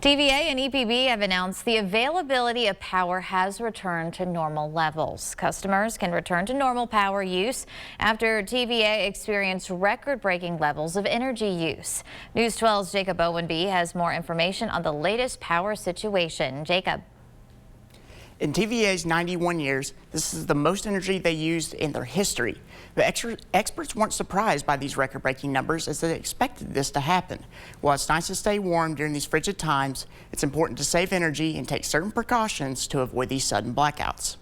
TVA and EPB have announced the availability of power has returned to normal levels. Customers can return to normal power use after TVA experienced record-breaking levels of energy use. News 12's Jacob Owenby has more information on the latest power situation. Jacob. In TVA's 91 years, this is the most energy they used in their history. But experts weren't surprised by these record-breaking numbers as they expected this to happen. While it's nice to stay warm during these frigid times, it's important to save energy and take certain precautions to avoid these sudden blackouts.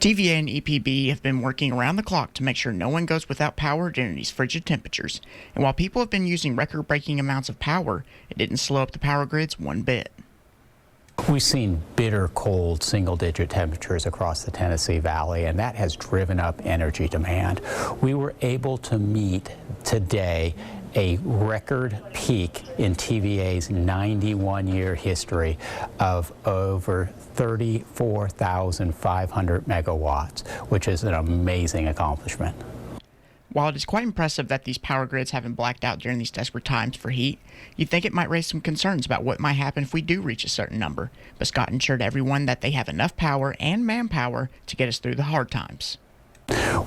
TVA and EPB have been working around the clock to make sure no one goes without power during these frigid temperatures. And while people have been using record-breaking amounts of power, it didn't slow up the power grids one bit. We've seen bitter cold single-digit temperatures across the Tennessee Valley, and that has driven up energy demand. We were able to meet today a record peak in TVA's 91-year history of over 34,500 megawatts, which is an amazing accomplishment. While it is quite impressive that these power grids haven't blacked out during these desperate times for heat, you'd think it might raise some concerns about what might happen if we do reach a certain number. But Scott ensured everyone that they have enough power and manpower to get us through the hard times.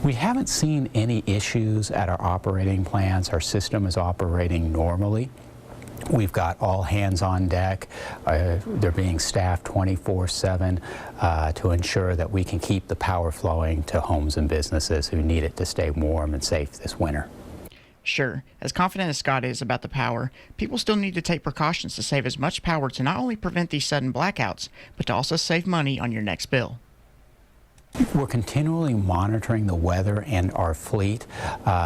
We haven't seen any issues at our operating plants. Our system is operating normally. We've got all hands on deck. They're being staffed 24/7 to ensure that we can keep the power flowing to homes and businesses who need it to stay warm and safe this winter. Sure, as confident as Scott is about the power, people still need to take precautions to save as much power to not only prevent these sudden blackouts, but to also save money on your next bill. We're continually monitoring the weather and our fleet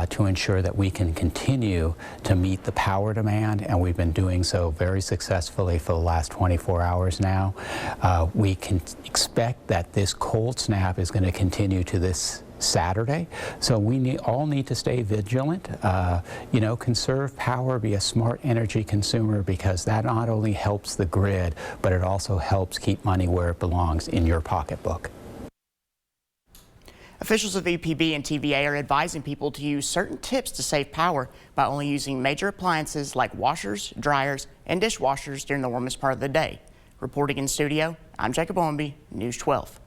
to ensure that we can continue to meet the power demand, and we've been doing so very successfully for the last 24 hours now. We can expect that this cold snap is going to continue to this Saturday, so we all need to stay vigilant, conserve power, be a smart energy consumer, because that not only helps the grid, but it also helps keep money where it belongs, in your pocketbook. Officials of EPB and TVA are advising people to use certain tips to save power by only using major appliances like washers, dryers, and dishwashers during the warmest part of the day. Reporting in studio, I'm Jacob Owenby, News 12.